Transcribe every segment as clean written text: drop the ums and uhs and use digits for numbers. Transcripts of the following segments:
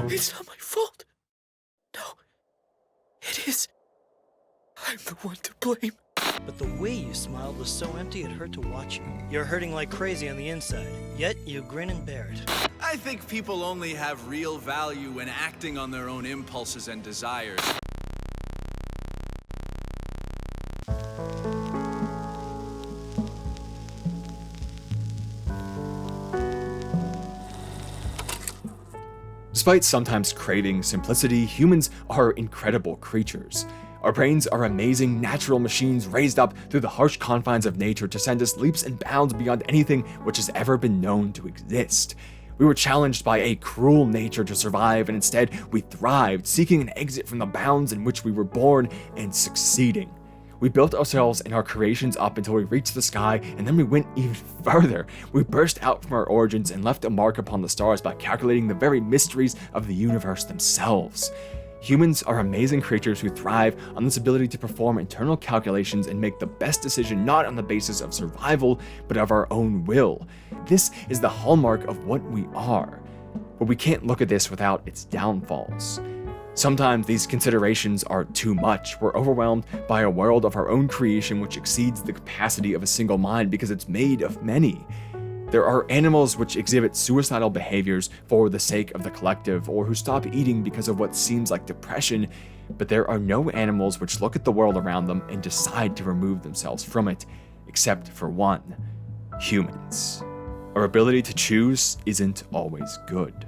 It's not my fault. No, it is. I'm the one to blame. But the way you smiled was so empty it hurt to watch you. You're hurting like crazy on the inside, yet you grin and bear it. I think people only have real value when acting on their own impulses and desires. Despite sometimes craving simplicity, humans are incredible creatures. Our brains are amazing natural machines raised up through the harsh confines of nature to send us leaps and bounds beyond anything which has ever been known to exist. We were challenged by a cruel nature to survive, and instead we thrived, seeking an exit from the bounds in which we were born and succeeding. We built ourselves and our creations up until we reached the sky, and then we went even further. We burst out from our origins and left a mark upon the stars by calculating the very mysteries of the universe themselves. Humans are amazing creatures who thrive on this ability to perform internal calculations and make the best decision not on the basis of survival, but of our own will. This is the hallmark of what we are. But we can't look at this without its downfalls. Sometimes these considerations are too much. We're overwhelmed by a world of our own creation which exceeds the capacity of a single mind because it's made of many. There are animals which exhibit suicidal behaviors for the sake of the collective, or who stop eating because of what seems like depression, but there are no animals which look at the world around them and decide to remove themselves from it, except for one: humans. Our ability to choose isn't always good.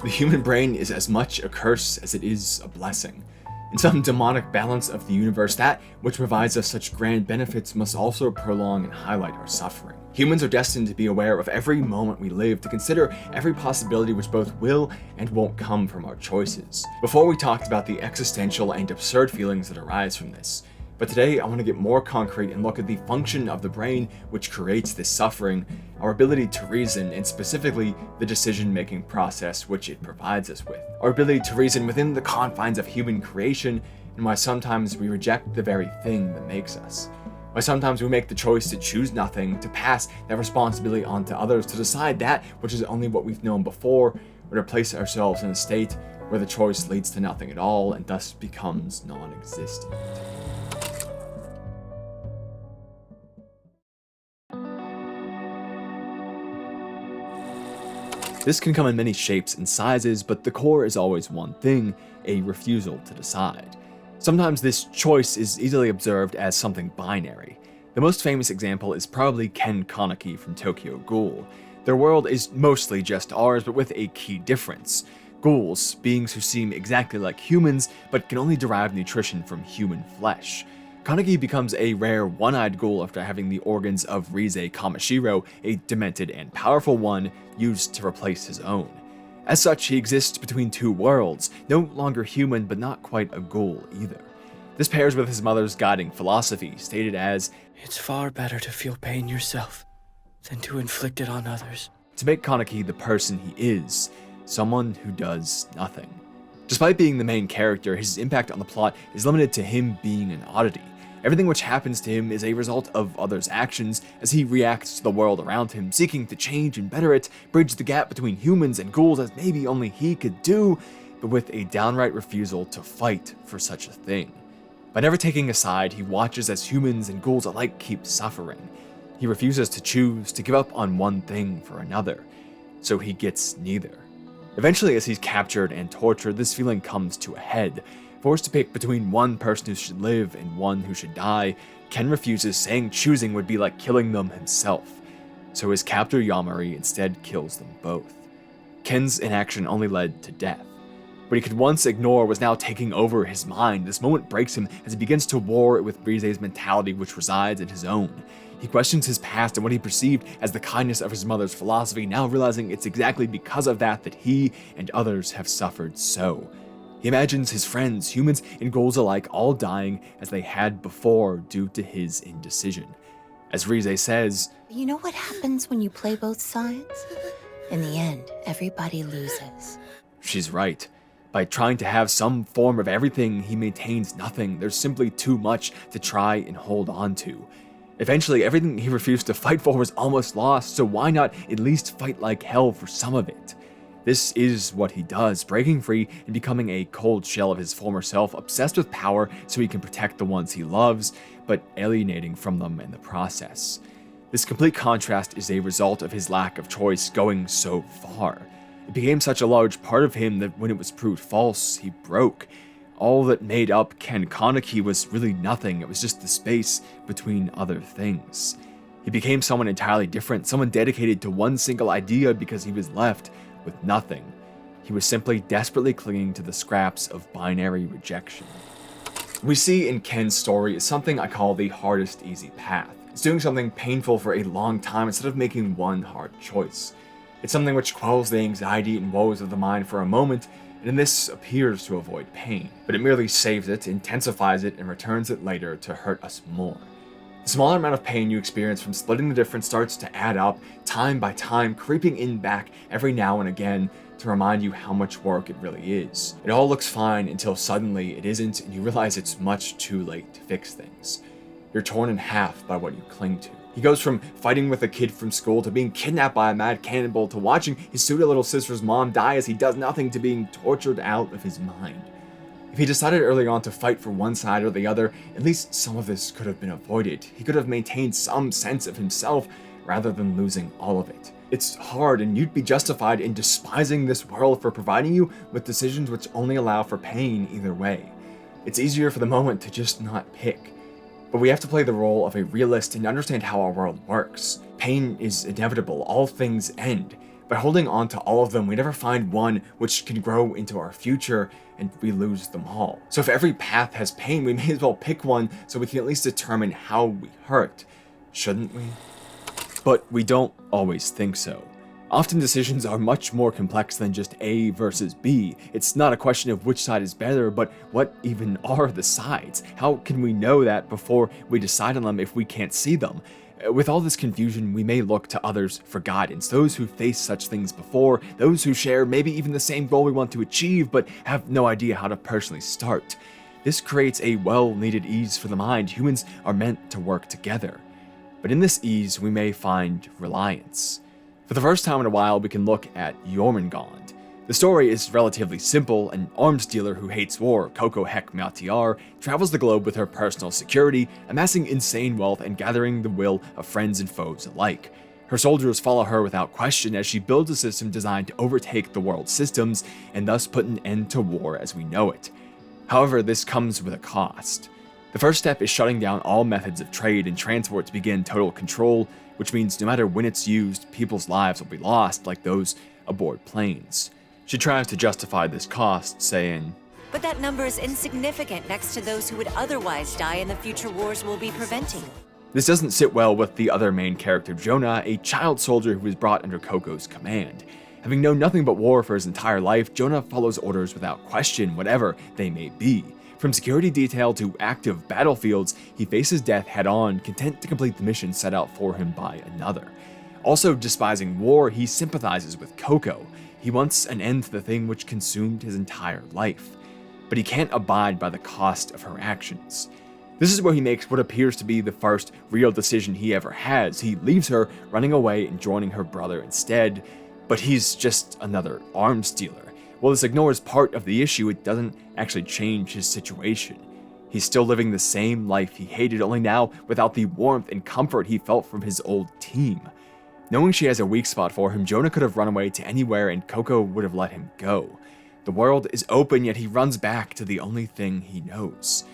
The human brain is as much a curse as it is a blessing. In some demonic balance of the universe, that which provides us such grand benefits must also prolong and highlight our suffering. Humans are destined to be aware of every moment we live, to consider every possibility which both will and won't come from our choices. Before, we talked about the existential and absurd feelings that arise from this. But today I want to get more concrete and look at the function of the brain which creates this suffering, our ability to reason, and specifically the decision-making process which it provides us with. Our ability to reason within the confines of human creation, and why sometimes we reject the very thing that makes us. Why sometimes we make the choice to choose nothing, to pass that responsibility on to others, to decide that which is only what we've known before, or to place ourselves in a state where the choice leads to nothing at all and thus becomes non-existent. This can come in many shapes and sizes, but the core is always one thing: a refusal to decide. Sometimes this choice is easily observed as something binary. The most famous example is probably Ken Kaneki from Tokyo Ghoul. Their world is mostly just ours, but with a key difference. Ghouls, beings who seem exactly like humans, but can only derive nutrition from human flesh. Kaneki becomes a rare one-eyed ghoul after having the organs of Rize Kamishiro, a demented and powerful one, used to replace his own. As such, he exists between two worlds, no longer human but not quite a ghoul either. This pairs with his mother's guiding philosophy, stated as, It's far better to feel pain yourself than to inflict it on others. to make Kaneki the person he is, someone who does nothing. Despite being the main character, his impact on the plot is limited to him being an oddity. Everything which happens to him is a result of others' actions as he reacts to the world around him, seeking to change and better it, bridge the gap between humans and ghouls as maybe only he could do, but with a downright refusal to fight for such a thing. By never taking a side, he watches as humans and ghouls alike keep suffering. He refuses to choose, to give up on one thing for another, so he gets neither. Eventually, as he's captured and tortured, this feeling comes to a head. Forced to pick between one person who should live and one who should die, Ken refuses, saying choosing would be like killing them himself. So his captor Yamari instead kills them both. Ken's inaction only led to death. What he could once ignore was now taking over his mind. This moment breaks him as he begins to war with Rize's mentality which resides in his own. He questions his past and what he perceived as the kindness of his mother's philosophy, now realizing it's exactly because of that he and others have suffered so. He imagines his friends, humans and ghouls alike, all dying as they had before due to his indecision. As Rize says, You know what happens when you play both sides? In the end, everybody loses. She's right. By trying to have some form of everything, he maintains nothing. There's simply too much to try and hold on to. Eventually, everything he refused to fight for was almost lost, so why not at least fight like hell for some of it? This is what he does, breaking free and becoming a cold shell of his former self, obsessed with power so he can protect the ones he loves, but alienating from them in the process. This complete contrast is a result of his lack of choice going so far. It became such a large part of him that when it was proved false, he broke. All that made up Kaneki was really nothing, it was just the space between other things. He became someone entirely different, someone dedicated to one single idea because he was left with nothing. He was simply desperately clinging to the scraps of binary rejection. What we see in Ken's story is something I call the hardest easy path. It's doing something painful for a long time instead of making one hard choice. It's something which quells the anxiety and woes of the mind for a moment, and in this appears to avoid pain, but it merely saves it, intensifies it, and returns it later to hurt us more. The smaller amount of pain you experience from splitting the difference starts to add up, time by time, creeping in back every now and again to remind you how much work it really is. It all looks fine until suddenly it isn't, and you realize it's much too late to fix things. You're torn in half by what you cling to. He goes from fighting with a kid from school to being kidnapped by a mad cannibal to watching his pseudo little sister's mom die as he does nothing to being tortured out of his mind. If he decided early on to fight for one side or the other, at least some of this could have been avoided. He could have maintained some sense of himself rather than losing all of it. It's hard, and you'd be justified in despising this world for providing you with decisions which only allow for pain either way. It's easier for the moment to just not pick. But we have to play the role of a realist and understand how our world works. Pain is inevitable, all things end. By holding on to all of them, we never find one which can grow into our future, and we lose them all. So if every path has pain, we may as well pick one so we can at least determine how we hurt, shouldn't we? But we don't always think so. Often decisions are much more complex than just A versus B. It's not a question of which side is better, but what even are the sides? How can we know that before we decide on them if we can't see them? With all this confusion, we may look to others for guidance, those who faced such things before, those who share maybe even the same goal we want to achieve but have no idea how to personally start. This creates a well-needed ease for the mind. Humans are meant to work together. But in this ease, we may find reliance. For the first time in a while, we can look at Jormungand. The story is relatively simple. An arms dealer who hates war, Koko Hekmatyar, travels the globe with her personal security, amassing insane wealth and gathering the will of friends and foes alike. Her soldiers follow her without question as she builds a system designed to overtake the world's systems and thus put an end to war as we know it. However, this comes with a cost. The first step is shutting down all methods of trade and transport to begin total control, which means no matter when it's used, people's lives will be lost, like those aboard planes. She tries to justify this cost, saying, "But that number is insignificant next to those who would otherwise die in the future wars we'll be preventing." This doesn't sit well with the other main character, Jonah, a child soldier who was brought under Koko's command. Having known nothing but war for his entire life, Jonah follows orders without question, whatever they may be. From security detail to active battlefields, he faces death head-on, content to complete the mission set out for him by another. Also despising war, he sympathizes with Koko. He wants an end to the thing which consumed his entire life. But he can't abide by the cost of her actions. This is where he makes what appears to be the first real decision he ever has. He leaves her, running away and joining her brother instead. But he's just another arms dealer. While this ignores part of the issue, it doesn't actually change his situation. He's still living the same life he hated, only now without the warmth and comfort he felt from his old team. Knowing she has a weak spot for him, Jonah could have run away to anywhere and Koko would have let him go. The world is open, yet he runs back to the only thing he knows.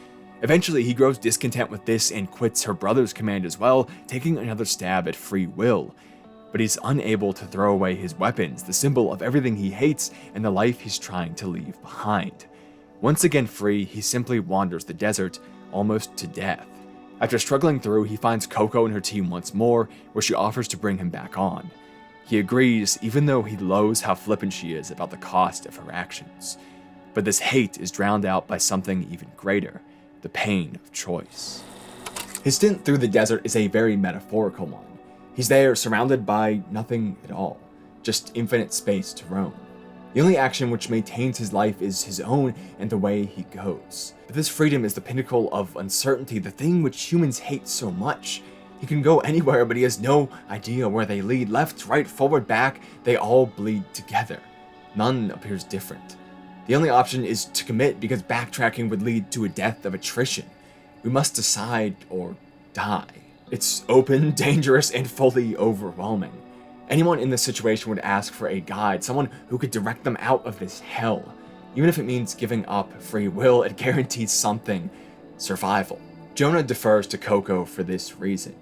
Eventually, he grows discontent with this and quits her brother's command as well, taking another stab at free will. But he's unable to throw away his weapons, the symbol of everything he hates and the life he's trying to leave behind. Once again free, he simply wanders the desert, almost to death. After struggling through, he finds Koko and her team once more, where she offers to bring him back on. He agrees, even though he loathes how flippant she is about the cost of her actions. But this hate is drowned out by something even greater, the pain of choice. His stint through the desert is a very metaphorical one. He's there, surrounded by nothing at all, just infinite space to roam. The only action which maintains his life is his own and the way he goes. But this freedom is the pinnacle of uncertainty, the thing which humans hate so much. He can go anywhere, but he has no idea where they lead. Left, right, forward, back, they all bleed together. None appears different. The only option is to commit because backtracking would lead to a death of attrition. We must decide or die. It's open, dangerous, and fully overwhelming. Anyone in this situation would ask for a guide, someone who could direct them out of this hell. Even if it means giving up free will, it guarantees something: survival. Jonah defers to Koko for this reason.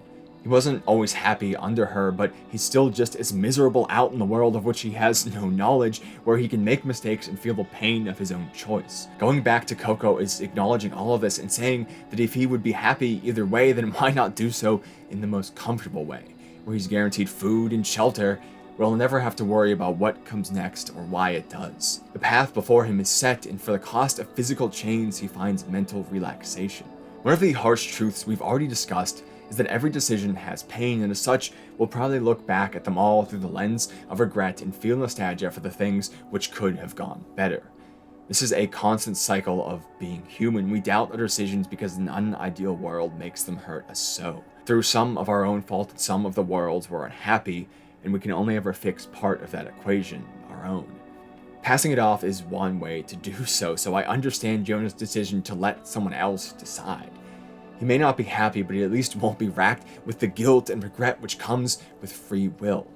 He wasn't always happy under her, but he's still just as miserable out in the world of which he has no knowledge, where he can make mistakes and feel the pain of his own choice. Going back to Koko is acknowledging all of this and saying that if he would be happy either way, then why not do so in the most comfortable way, where he's guaranteed food and shelter, where he'll never have to worry about what comes next or why it does. The path before him is set, and for the cost of physical chains, he finds mental relaxation. One of the harsh truths we've already discussed is that every decision has pain, and as such, we'll probably look back at them all through the lens of regret and feel nostalgia for the things which could have gone better. This is a constant cycle of being human. We doubt our decisions because an unideal world makes them hurt us so. Through some of our own fault and some of the world's, we're unhappy, and we can only ever fix part of that equation, our own. Passing it off is one way to do so I understand Jonah's decision to let someone else decide. He may not be happy, but he at least won't be racked with the guilt and regret which comes with free will.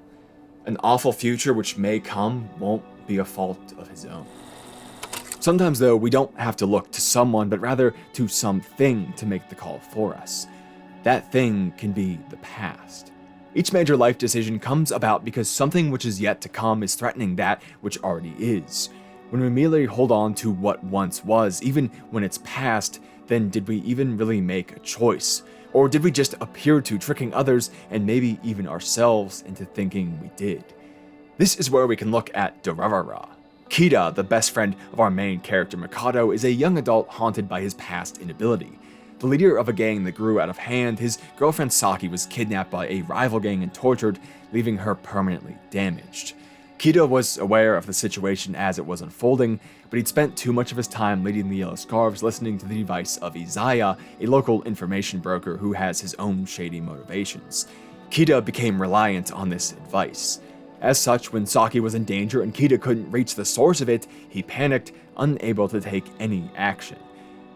An awful future which may come won't be a fault of his own. Sometimes, though, we don't have to look to someone, but rather to something to make the call for us. That thing can be the past. Each major life decision comes about because something which is yet to come is threatening that which already is. When we merely hold on to what once was, even when it's past, then did we even really make a choice? Or did we just appear to, tricking others and maybe even ourselves into thinking we did? This is where we can look at Durarara. Kida, the best friend of our main character Mikado, is a young adult haunted by his past inability. The leader of a gang that grew out of hand, his girlfriend Saki was kidnapped by a rival gang and tortured, leaving her permanently damaged. Kida was aware of the situation as it was unfolding, but he'd spent too much of his time leading the Yellow Scarves listening to the advice of Izaya, a local information broker who has his own shady motivations. Kida became reliant on this advice. As such, when Saki was in danger and Kida couldn't reach the source of it, he panicked, unable to take any action.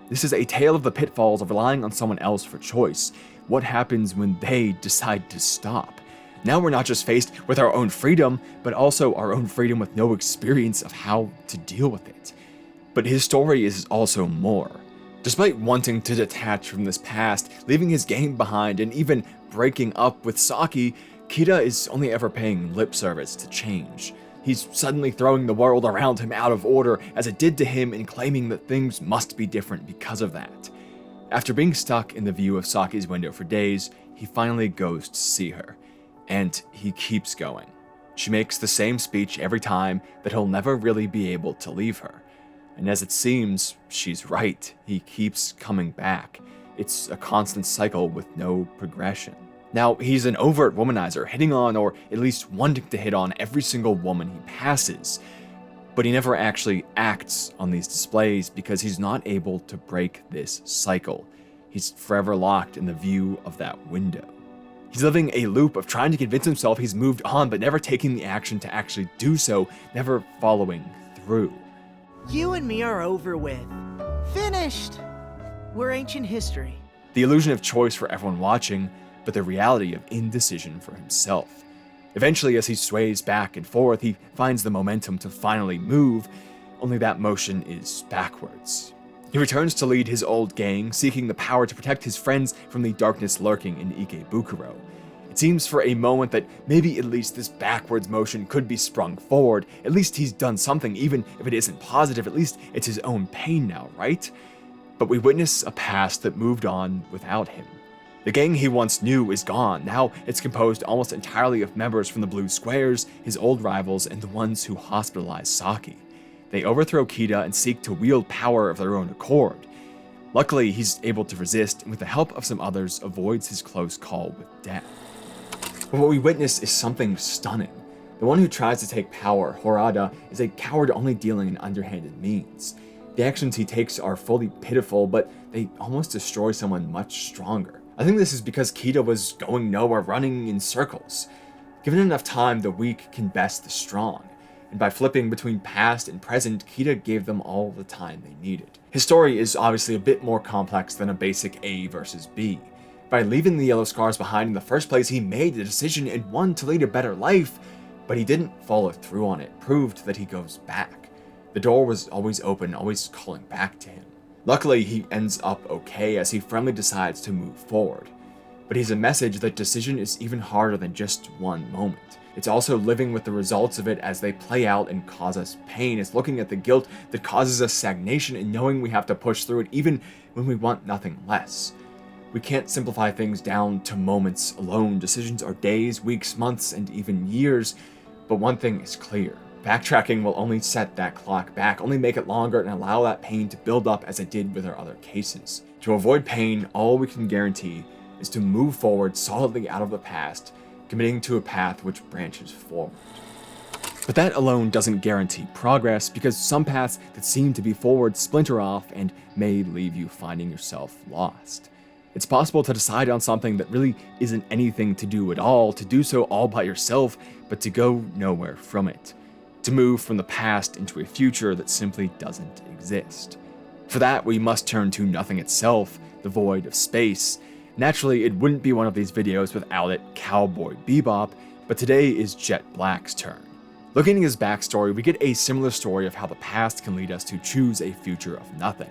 This is a tale of the pitfalls of relying on someone else for choice. What happens when they decide to stop? Now we're not just faced with our own freedom, but also our own freedom with no experience of how to deal with it. But his story is also more. Despite wanting to detach from this past, leaving his game behind, and even breaking up with Saki, Kida is only ever paying lip service to change. He's suddenly throwing the world around him out of order as it did to him, and claiming that things must be different because of that. After being stuck in the view of Saki's window for days, he finally goes to see her. And he keeps going. She makes the same speech every time that he'll never really be able to leave her. And as it seems, she's right. He keeps coming back. It's a constant cycle with no progression. Now, he's an overt womanizer, hitting on, or at least wanting to hit on, every single woman he passes. But he never actually acts on these displays because he's not able to break this cycle. He's forever locked in the view of that window. He's living a loop of trying to convince himself he's moved on, but never taking the action to actually do so, never following through. You and me are over with. Finished! We're ancient history. The illusion of choice for everyone watching, but the reality of indecision for himself. Eventually, as he sways back and forth, he finds the momentum to finally move, only that motion is backwards. He returns to lead his old gang, seeking the power to protect his friends from the darkness lurking in Ikebukuro. It seems for a moment that maybe at least this backwards motion could be sprung forward. At least he's done something, even if it isn't positive. At least it's his own pain now, right? But we witness a past that moved on without him. The gang he once knew is gone. Now it's composed almost entirely of members from the Blue Squares, his old rivals, and the ones who hospitalized Saki. They overthrow Kida and seek to wield power of their own accord. Luckily, he's able to resist, and with the help of some others, avoids his close call with death. But what we witness is something stunning. The one who tries to take power, Horada, is a coward only dealing in underhanded means. The actions he takes are fully pitiful, but they almost destroy someone much stronger. I think this is because Kida was going nowhere, running in circles. Given enough time, the weak can best the strong. and by flipping between past and present, Kida gave them all the time they needed. His story is obviously a bit more complex than a basic A versus B. By leaving the yellow scars behind in the first place, he made the decision and won to lead a better life, but he didn't follow through on it, proved that he goes back. The door was always open, always calling back to him. Luckily, he ends up okay as he firmly decides to move forward. But he's a message that decision is even harder than just one moment. It's also living with the results of it as they play out and cause us pain. It's looking at the guilt that causes us stagnation and knowing we have to push through it even when we want nothing less. We can't simplify things down to moments alone. Decisions are days, weeks, months, and even years. But one thing is clear. Backtracking will only set that clock back, only make it longer and allow that pain to build up as it did with our other cases. To avoid pain, all we can guarantee is to move forward solidly out of the past, committing to a path which branches forward. But that alone doesn't guarantee progress, because some paths that seem to be forward splinter off and may leave you finding yourself lost. It's possible to decide on something that really isn't anything to do at all, to do so all by yourself, but to go nowhere from it. To move from the past into a future that simply doesn't exist. For that, we must turn to nothing itself, the void of space. Naturally, it wouldn't be one of these videos without it, Cowboy Bebop, but today is Jet Black's turn. Looking at his backstory, we get a similar story of how the past can lead us to choose a future of nothing.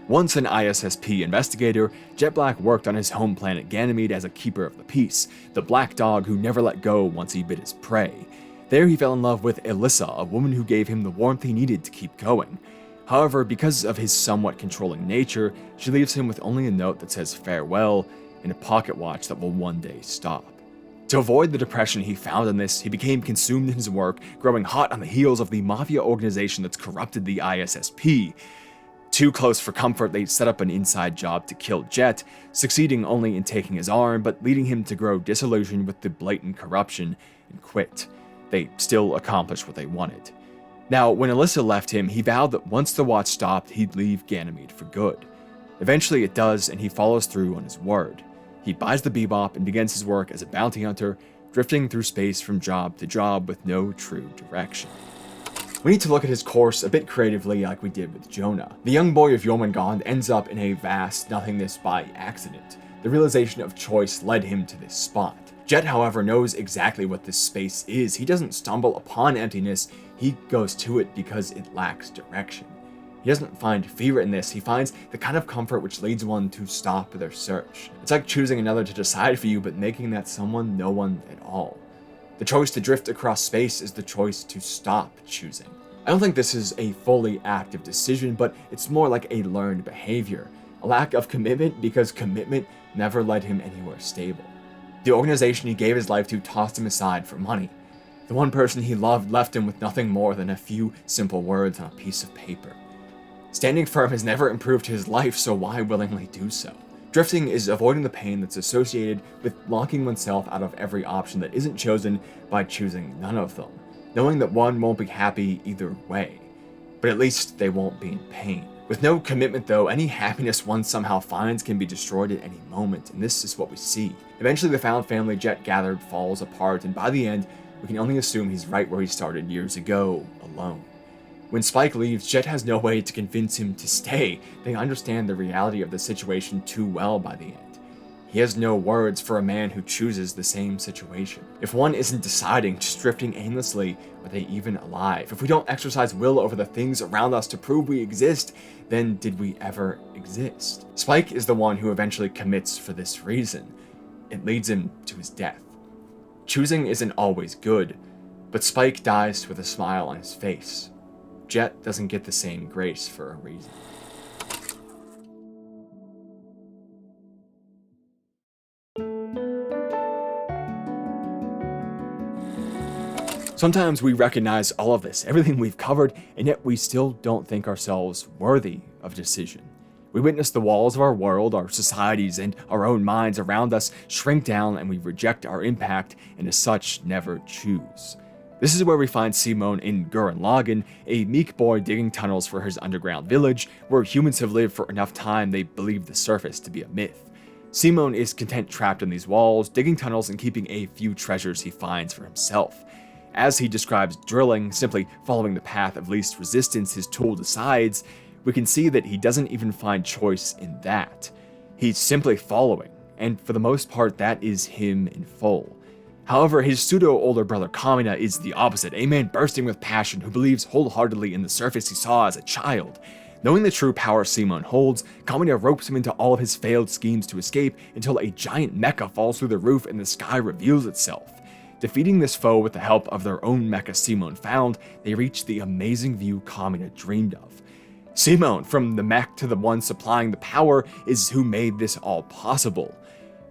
Once an ISSP investigator, Jet Black worked on his home planet Ganymede as a keeper of the peace, the black dog who never let go once he bit his prey. There he fell in love with Alyssa, a woman who gave him the warmth he needed to keep going. However, because of his somewhat controlling nature, she leaves him with only a note that says farewell and a pocket watch that will one day stop. To avoid the depression he found in this, he became consumed in his work, growing hot on the heels of the mafia organization that's corrupted the ISSP. Too close for comfort, they set up an inside job to kill Jet, succeeding only in taking his arm, but leading him to grow disillusioned with the blatant corruption and quit. They still accomplished what they wanted. Now, when Alyssa left him, he vowed that once the watch stopped, he'd leave Ganymede for good. Eventually it does, and he follows through on his word. He buys the Bebop and begins his work as a bounty hunter, drifting through space from job to job with no true direction. We need to look at his course a bit creatively like we did with Jonah. The young boy of Jormungand ends up in a vast nothingness by accident. The realization of choice led him to this spot. Jet, however, knows exactly what this space is. He doesn't stumble upon emptiness, he goes to it because it lacks direction. He doesn't find fear in this, he finds the kind of comfort which leads one to stop their search. It's like choosing another to decide for you, but making that someone no one at all. The choice to drift across space is the choice to stop choosing. I don't think this is a fully active decision, but it's more like a learned behavior. A lack of commitment because commitment never led him anywhere stable. The organization he gave his life to tossed him aside for money. The one person he loved left him with nothing more than a few simple words on a piece of paper. Standing firm has never improved his life, so why willingly do so? Drifting is avoiding the pain that's associated with locking oneself out of every option that isn't chosen by choosing none of them, knowing that one won't be happy either way, but at least they won't be in pain. With no commitment though, any happiness one somehow finds can be destroyed at any moment, and this is what we see. Eventually the found family Jet gathered falls apart, and by the end, we can only assume he's right where he started years ago, alone. When Spike leaves, Jet has no way to convince him to stay. They understand the reality of the situation too well by the end. He has no words for a man who chooses the same situation. If one isn't deciding, just drifting aimlessly, are they even alive? If we don't exercise will over the things around us to prove we exist, then did we ever exist? Spike is the one who eventually commits for this reason. It leads him to his death. Choosing isn't always good, but Spike dies with a smile on his face. Jet doesn't get the same grace for a reason. Sometimes we recognize all of this, everything we've covered, and yet we still don't think ourselves worthy of decision. We witness the walls of our world, our societies, and our own minds around us shrink down, and we reject our impact, and as such, never choose. This is where we find Simone in Gurren Lagann, a meek boy digging tunnels for his underground village, where humans have lived for enough time they believe the surface to be a myth. Simone is content trapped in these walls, digging tunnels and keeping a few treasures he finds for himself. as he describes drilling, simply following the path of least resistance his tool decides, we can see that he doesn't even find choice in that. He's simply following, and for the most part that is him in full. However, his pseudo-older brother Kamina is the opposite, a man bursting with passion who believes wholeheartedly in the surface he saw as a child. Knowing the true power Simon holds, Kamina ropes him into all of his failed schemes to escape until a giant mecha falls through the roof and the sky reveals itself. Defeating this foe with the help of their own mecha Simon found, they reach the amazing view Kamina dreamed of. Simon, from the mech to the one supplying the power, is who made this all possible.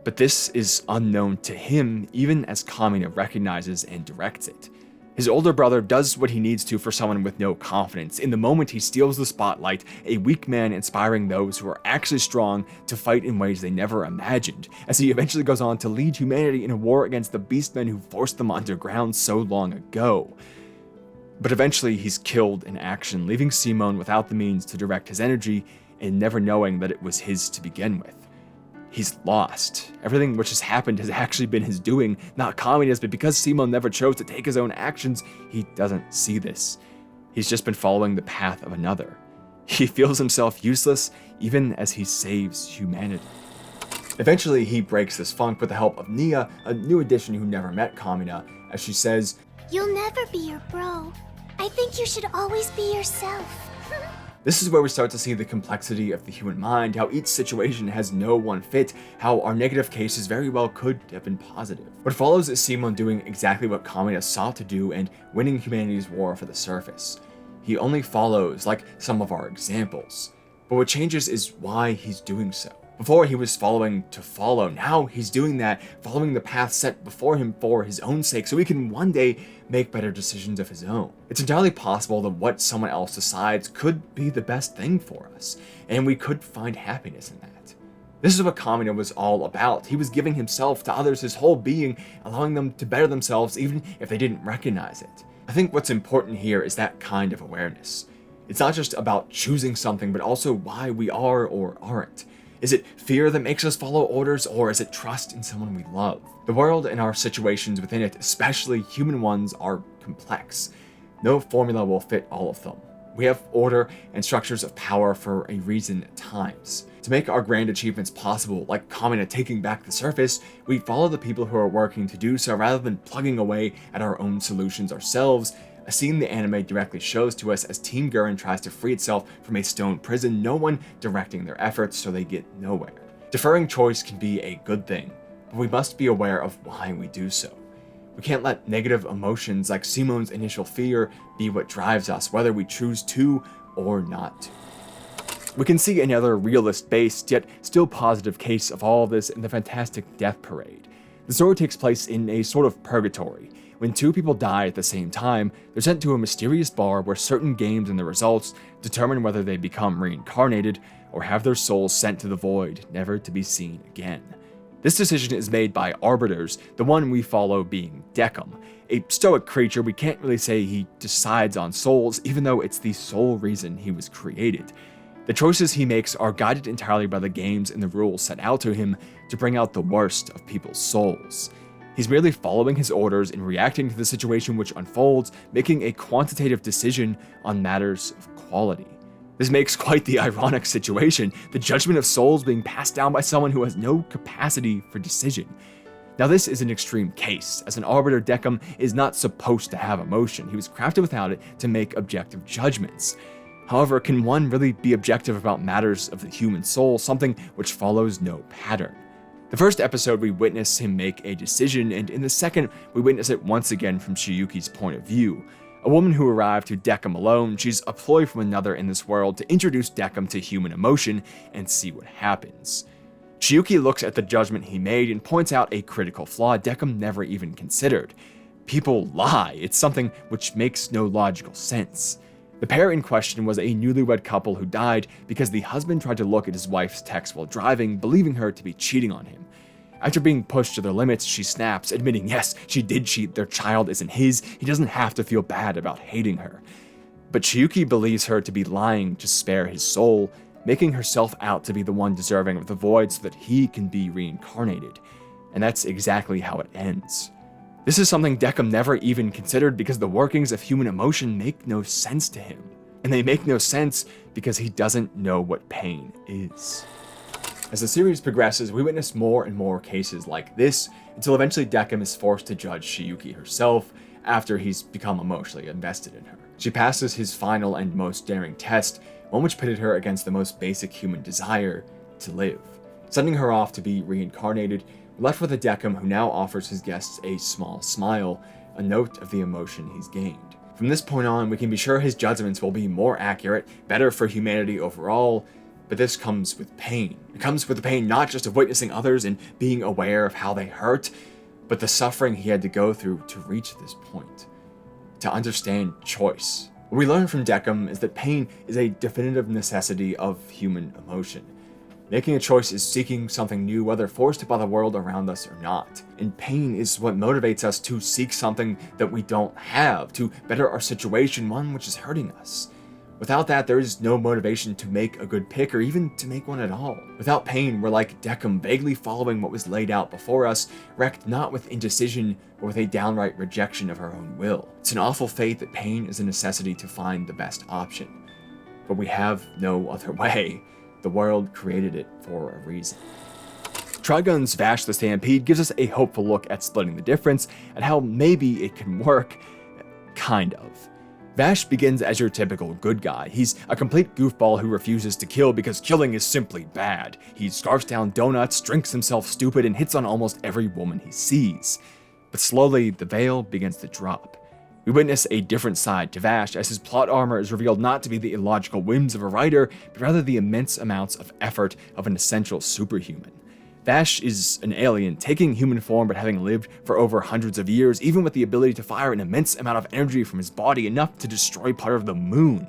But this is unknown to him, even as Kamina recognizes and directs it. His older brother does what he needs to for someone with no confidence. In the moment he steals the spotlight, a weak man inspiring those who are actually strong to fight in ways they never imagined, as he eventually goes on to lead humanity in a war against the beastmen who forced them underground so long ago. But eventually he's killed in action, leaving Simon without the means to direct his energy and never knowing that it was his to begin with. He's lost. Everything which has happened has actually been his doing, not Kamina's, but because Simon never chose to take his own actions, he doesn't see this. He's just been following the path of another. He feels himself useless, even as he saves humanity. Eventually, he breaks this funk with the help of Nia, a new addition who never met Kamina, as she says, "You'll never be your bro. I think you should always be yourself." This is where we start to see the complexity of the human mind, how each situation has no one fit, how our negative cases very well could have been positive. What follows is Simon doing exactly what Kamina sought to do and winning humanity's war for the surface. He only follows, like some of our examples. But what changes is why he's doing so. Before he was following to follow, now he's doing that, following the path set before him for his own sake, so he can one day make better decisions of his own. It's entirely possible that what someone else decides could be the best thing for us, and we could find happiness in that. This is what Kamina was all about. He was giving himself to others, his whole being, allowing them to better themselves even if they didn't recognize it. I think what's important here is that kind of awareness. It's not just about choosing something, but also why we are or aren't. Is it fear that makes us follow orders, or is it trust in someone we love? The world and our situations within it, especially human ones, are complex. No formula will fit all of them. We have order and structures of power for a reason at times. To make our grand achievements possible, like Kamina taking back the surface, we follow the people who are working to do so rather than plugging away at our own solutions ourselves, a scene the anime directly shows to us as Team Gurren tries to free itself from a stone prison, no one directing their efforts, so they get nowhere. Deferring choice can be a good thing, but we must be aware of why we do so. We can't let negative emotions like Simon's initial fear be what drives us, whether we choose to or not to. We can see another realist-based, yet still positive case of all of this in the fantastic Death Parade. The story takes place in a sort of purgatory. When two people die at the same time, they're sent to a mysterious bar where certain games and the results determine whether they become reincarnated or have their souls sent to the void, never to be seen again. This decision is made by arbiters, the one we follow being Decim, a stoic creature. We can't really say he decides on souls, even though it's the sole reason he was created. The choices he makes are guided entirely by the games and the rules set out to him to bring out the worst of people's souls. He's merely following his orders and reacting to the situation which unfolds, making a quantitative decision on matters of quality. This makes quite the ironic situation, the judgment of souls being passed down by someone who has no capacity for decision. Now this is an extreme case, as an arbiter Decim is not supposed to have emotion. He was crafted without it to make objective judgments. However, can one really be objective about matters of the human soul, something which follows no pattern? The first episode we witness him make a decision, and in the second we witness it once again from Shiyuki's point of view. A woman who arrived to Decim alone, she's a ploy from another in this world to introduce Decim to human emotion and see what happens. Shiyuki looks at the judgment he made and points out a critical flaw Decim never even considered. People lie, it's something which makes no logical sense. The pair in question was a newlywed couple who died because the husband tried to look at his wife's text while driving, believing her to be cheating on him. After being pushed to their limits, she snaps, admitting yes, she did cheat, their child isn't his, he doesn't have to feel bad about hating her. But Shiyuki believes her to be lying to spare his soul, making herself out to be the one deserving of the void so that he can be reincarnated. And that's exactly how it ends. This is something Decim never even considered because the workings of human emotion make no sense to him. And they make no sense because he doesn't know what pain is. As the series progresses, we witness more and more cases like this until eventually Decim is forced to judge Shiyuki herself after he's become emotionally invested in her. She passes his final and most daring test, one which pitted her against the most basic human desire, to live. Sending her off to be reincarnated, we're left with a Decim who now offers his guests a small smile, a note of the emotion he's gained. From this point on, we can be sure his judgments will be more accurate, better for humanity overall, but this comes with pain. It comes with the pain not just of witnessing others and being aware of how they hurt, but the suffering he had to go through to reach this point. To understand choice. What we learn from Decim is that pain is a definitive necessity of human emotion. Making a choice is seeking something new, whether forced by the world around us or not. And pain is what motivates us to seek something that we don't have, to better our situation, one which is hurting us. Without that, there is no motivation to make a good pick or even to make one at all. Without pain, we're like Decim, vaguely following what was laid out before us, wrecked not with indecision, but with a downright rejection of our own will. It's an awful fate that pain is a necessity to find the best option. But we have no other way. The world created it for a reason. Trigun's Vash the Stampede gives us a hopeful look at splitting the difference and how maybe it can work. Kind of. Vash begins as your typical good guy. He's a complete goofball who refuses to kill because killing is simply bad. He scarfs down donuts, drinks himself stupid, and hits on almost every woman he sees. But slowly, the veil begins to drop. We witness a different side to Vash as his plot armor is revealed not to be the illogical whims of a writer, but rather the immense amounts of effort of an essential superhuman. Vash is an alien, taking human form but having lived for over hundreds of years, even with the ability to fire an immense amount of energy from his body, enough to destroy part of the moon.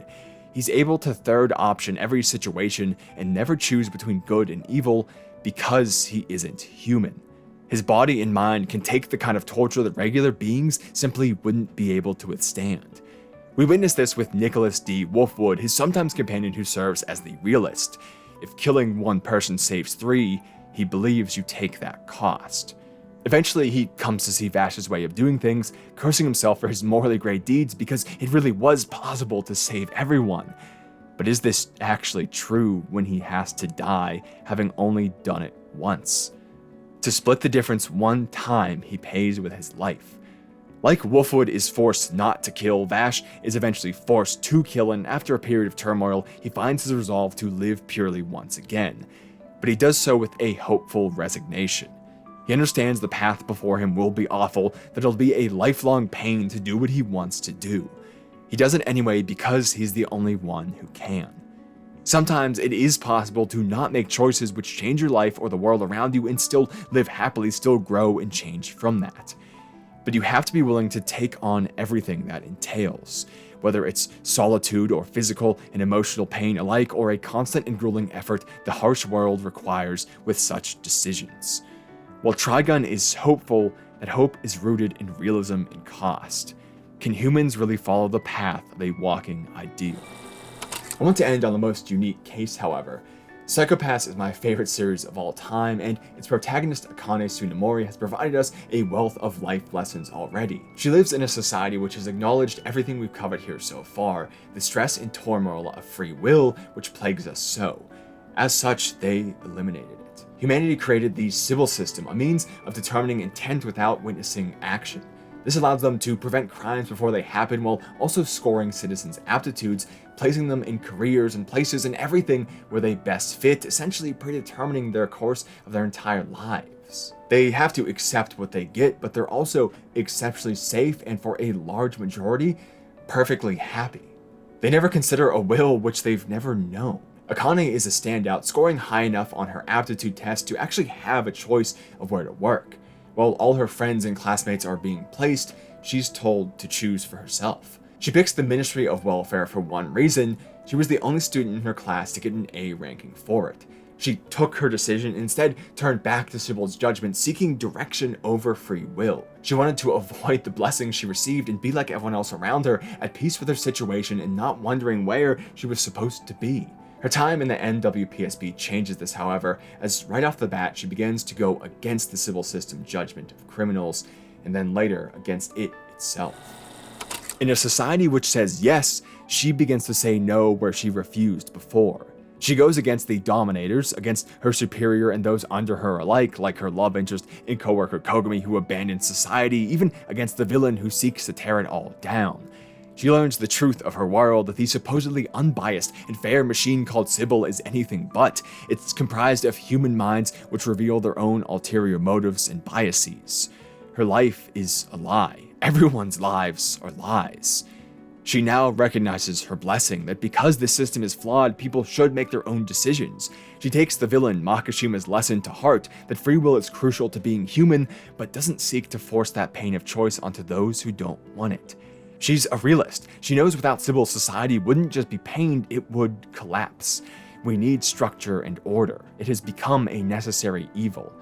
He's able to third option every situation and never choose between good and evil because he isn't human. His body and mind can take the kind of torture that regular beings simply wouldn't be able to withstand. We witness this with Nicholas D. Wolfwood, his sometimes companion who serves as the realist. If killing one person saves three, he believes you take that cost. Eventually, he comes to see Vash's way of doing things, cursing himself for his morally great deeds because it really was possible to save everyone. But is this actually true when he has to die, having only done it once? To split the difference one time, he pays with his life. Like Wolfwood is forced not to kill, Vash is eventually forced to kill, and after a period of turmoil, he finds his resolve to live purely once again. But he does so with a hopeful resignation. He understands the path before him will be awful, that it'll be a lifelong pain to do what he wants to do. He does it anyway because he's the only one who can. Sometimes it is possible to not make choices which change your life or the world around you and still live happily, still grow and change from that. But you have to be willing to take on everything that entails, whether it's solitude or physical and emotional pain alike, or a constant and grueling effort the harsh world requires with such decisions. While Trigun is hopeful, that hope is rooted in realism and cost. Can humans really follow the path of a walking ideal? I want to end on the most unique case, however. Psycho-Pass is my favorite series of all time, and its protagonist Akane Tsunemori has provided us a wealth of life lessons already. She lives in a society which has acknowledged everything we've covered here so far, the stress and turmoil of free will which plagues us so. As such, they eliminated it. Humanity created the civil system, a means of determining intent without witnessing action. This allows them to prevent crimes before they happen while also scoring citizens' aptitudes, placing them in careers and places and everything where they best fit, essentially predetermining their course of their entire lives. They have to accept what they get, but they're also exceptionally safe and, for a large majority, perfectly happy. They never consider a will which they've never known. Akane is a standout, scoring high enough on her aptitude test to actually have a choice of where to work. While all her friends and classmates are being placed, she's told to choose for herself. She picks the Ministry of Welfare for one reason: she was the only student in her class to get an A ranking for it. She took her decision and instead turned back to Sybil's judgment, seeking direction over free will. She wanted to avoid the blessings she received and be like everyone else around her, at peace with her situation and not wondering where she was supposed to be. Her time in the NWPSB changes this, however, as right off the bat she begins to go against the civil system judgment of criminals, and then later against it itself. In a society which says yes, she begins to say no where she refused before. She goes against the dominators, against her superior and those under her alike, like her love interest and coworker Kogami who abandoned society, even against the villain who seeks to tear it all down. She learns the truth of her world, that the supposedly unbiased and fair machine called Sybil is anything but. It's comprised of human minds which reveal their own ulterior motives and biases. Her life is a lie. Everyone's lives are lies. She now recognizes her blessing, that because the system is flawed, people should make their own decisions. She takes the villain Makishima's lesson to heart, that free will is crucial to being human, but doesn't seek to force that pain of choice onto those who don't want it. She's a realist. She knows without Sybil, society wouldn't just be pained, it would collapse. We need structure and order. It has become a necessary evil.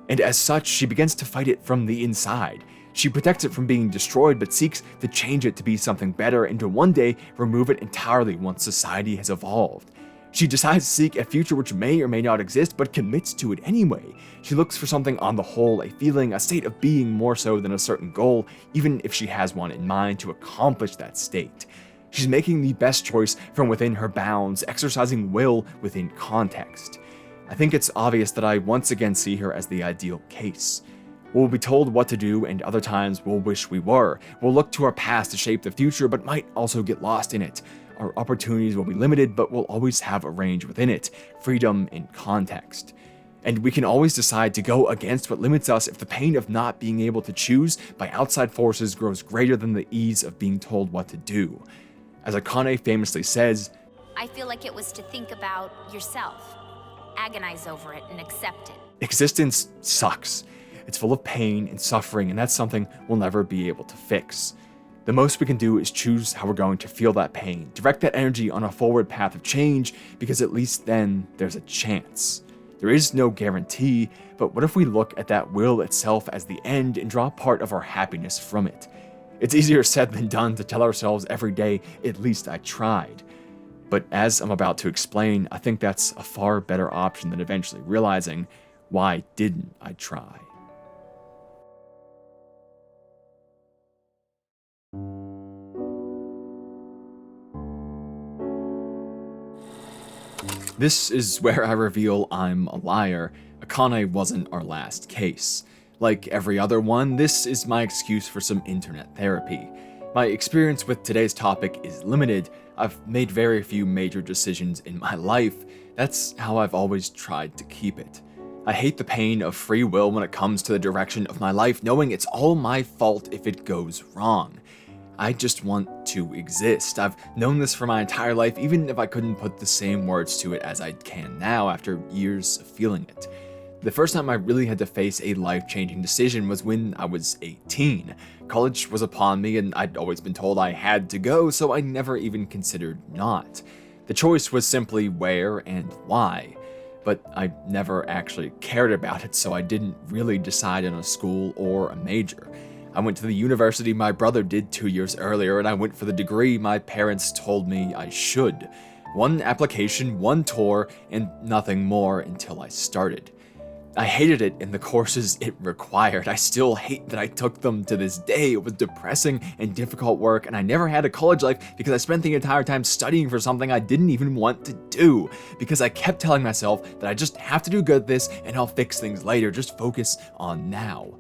And as such, she begins to fight it from the inside. She protects it from being destroyed, but seeks to change it to be something better and to one day remove it entirely once society has evolved. She decides to seek a future which may or may not exist, but commits to it anyway. She looks for something on the whole, a feeling, a state of being more so than a certain goal, even if she has one in mind to accomplish that state. She's making the best choice from within her bounds, exercising will within context. I think it's obvious that I once again see her as the ideal case. We'll be told what to do, and other times we'll wish we were. We'll look to our past to shape the future, but might also get lost in it. Our opportunities will be limited, but we'll always have a range within it, freedom and context. And we can always decide to go against what limits us if the pain of not being able to choose by outside forces grows greater than the ease of being told what to do. As Akane famously says, I feel like it was to think about yourself, agonize over it, and accept it. Existence sucks. It's full of pain and suffering, and that's something we'll never be able to fix. The most we can do is choose how we're going to feel that pain, direct that energy on a forward path of change, because at least then there's a chance. There is no guarantee, but what if we look at that will itself as the end and draw part of our happiness from it? It's easier said than done to tell ourselves every day, at least I tried. But as I'm about to explain, I think that's a far better option than eventually realizing, why didn't I try? This is where I reveal I'm a liar. Akane wasn't our last case. Like every other one, this is my excuse for some internet therapy. My experience with today's topic is limited. I've made very few major decisions in my life. That's how I've always tried to keep it. I hate the pain of free will when it comes to the direction of my life, knowing it's all my fault if it goes wrong. I just want to exist. I've known this for my entire life, even if I couldn't put the same words to it as I can now after years of feeling it. The first time I really had to face a life-changing decision was when I was 18. College was upon me and I'd always been told I had to go, so I never even considered not. The choice was simply where and why, but I never actually cared about it, so I didn't really decide on a school or a major. I went to the university my brother did 2 years earlier, and I went for the degree my parents told me I should. One application, one tour, and nothing more until I started. I hated it in the courses it required. I still hate that I took them to this day. It was depressing and difficult work, and I never had a college life because I spent the entire time studying for something I didn't even want to do. Because I kept telling myself that I just have to do good at this and I'll fix things later, just focus on now.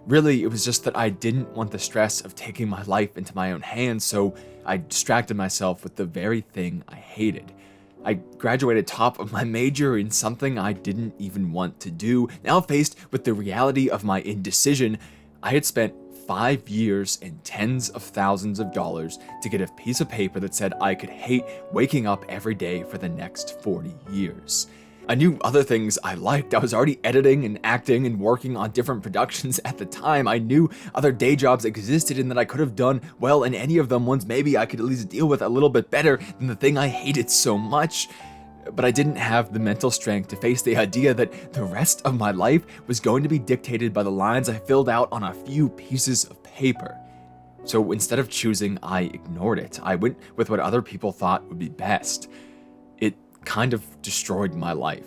Really, it was just that I didn't want the stress of taking my life into my own hands, so I distracted myself with the very thing I hated. I graduated top of my major in something I didn't even want to do. Now faced with the reality of my indecision, I had spent 5 years and tens of thousands of dollars to get a piece of paper that said I could hate waking up every day for the next 40 years. I knew other things I liked. I was already editing and acting and working on different productions at the time. I knew other day jobs existed and that I could have done well in any of them once maybe I could at least deal with a little bit better than the thing I hated so much. But I didn't have the mental strength to face the idea that the rest of my life was going to be dictated by the lines I filled out on a few pieces of paper. So instead of choosing, I ignored it. I went with what other people thought would be best. It kind of destroyed my life.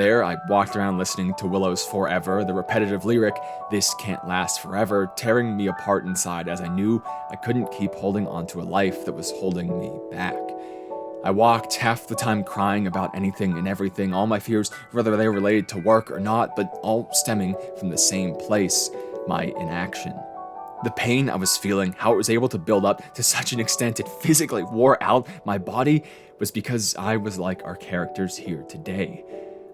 There, I walked around listening to Willow's Forever, the repetitive lyric, "This can't last forever," tearing me apart inside as I knew I couldn't keep holding on to a life that was holding me back. I walked half the time crying about anything and everything, all my fears, whether they were related to work or not, but all stemming from the same place, my inaction. The pain I was feeling, how it was able to build up to such an extent it physically wore out my body, was because I was like our characters here today.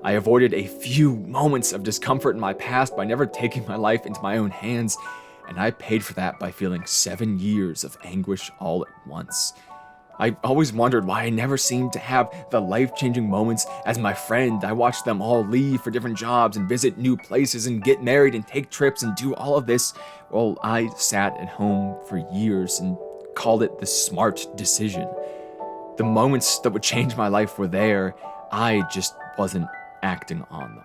I avoided a few moments of discomfort in my past by never taking my life into my own hands, and I paid for that by feeling 7 years of anguish all at once. I always wondered why I never seemed to have the life-changing moments as my friend. I watched them all leave for different jobs and visit new places and get married and take trips and do all of this while I sat at home for years and called it the smart decision. The moments that would change my life were there, I just wasn't acting on them.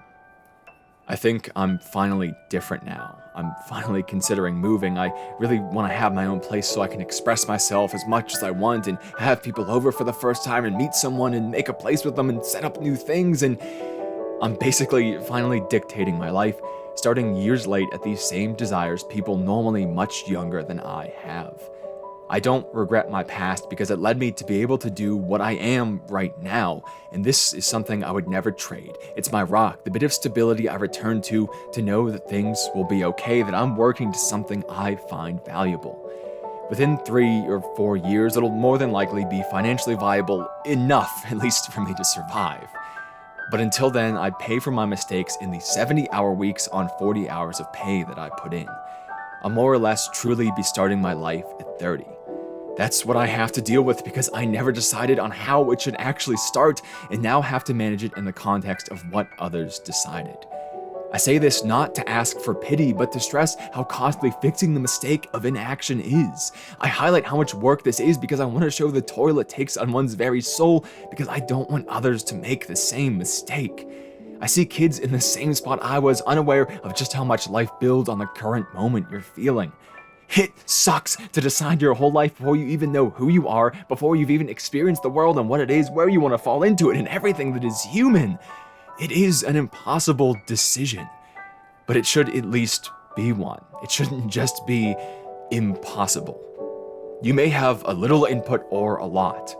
I think I'm finally different now. I'm finally considering moving. I really want to have my own place so I can express myself as much as I want and have people over for the first time and meet someone and make a place with them and set up new things. And I'm basically finally dictating my life, starting years late at these same desires people normally much younger than I have. I don't regret my past because it led me to be able to do what I am right now, and this is something I would never trade. It's my rock, the bit of stability I return to know that things will be okay, that I'm working to something I find valuable. Within 3 or 4 years, it'll more than likely be financially viable enough, at least for me to survive. But until then, I pay for my mistakes in the 70-hour weeks on 40 hours of pay that I put in. I'll more or less truly be starting my life at 30. That's what I have to deal with because I never decided on how it should actually start and now have to manage it in the context of what others decided. I say this not to ask for pity, but to stress how costly fixing the mistake of inaction is. I highlight how much work this is because I want to show the toil it takes on one's very soul because I don't want others to make the same mistake. I see kids in the same spot I was, unaware of just how much life builds on the current moment you're feeling. It sucks to decide your whole life before you even know who you are, before you've even experienced the world and what it is, where you want to fall into it, and everything that is human. It is an impossible decision, but it should at least be one. It shouldn't just be impossible. You may have a little input or a lot,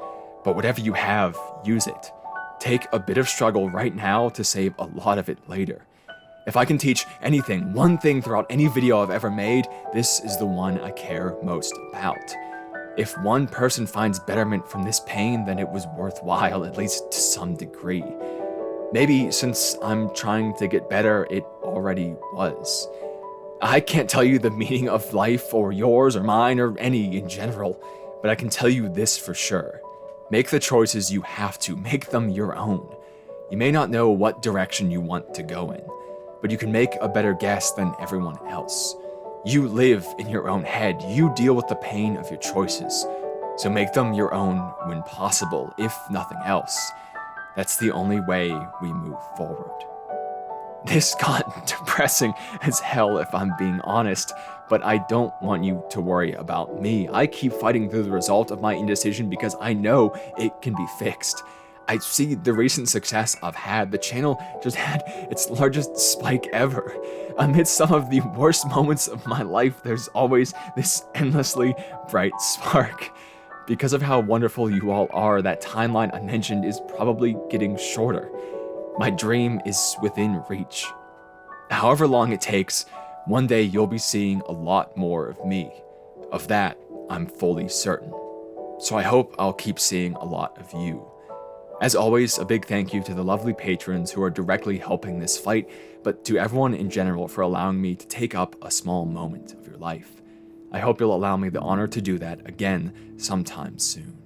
but whatever you have, use it. Take a bit of struggle right now to save a lot of it later. If I can teach anything, one thing throughout any video I've ever made, this is the one I care most about. If one person finds betterment from this pain, then it was worthwhile, at least to some degree. Maybe since I'm trying to get better, it already was. I can't tell you the meaning of life or yours or mine or any in general, but I can tell you this for sure. Make the choices you have to, make them your own. You may not know what direction you want to go in, but you can make a better guess than everyone else. You live in your own head. You deal with the pain of your choices. So make them your own when possible, if nothing else. That's the only way we move forward. This got depressing as hell if I'm being honest, but I don't want you to worry about me. I keep fighting through the result of my indecision because I know it can be fixed. I see the recent success I've had. The channel just had its largest spike ever. Amidst some of the worst moments of my life, there's always this endlessly bright spark. Because of how wonderful you all are, that timeline I mentioned is probably getting shorter. My dream is within reach. However long it takes, one day you'll be seeing a lot more of me. Of that, I'm fully certain. So I hope I'll keep seeing a lot of you. As always, a big thank you to the lovely patrons who are directly helping this fight, but to everyone in general for allowing me to take up a small moment of your life. I hope you'll allow me the honor to do that again sometime soon.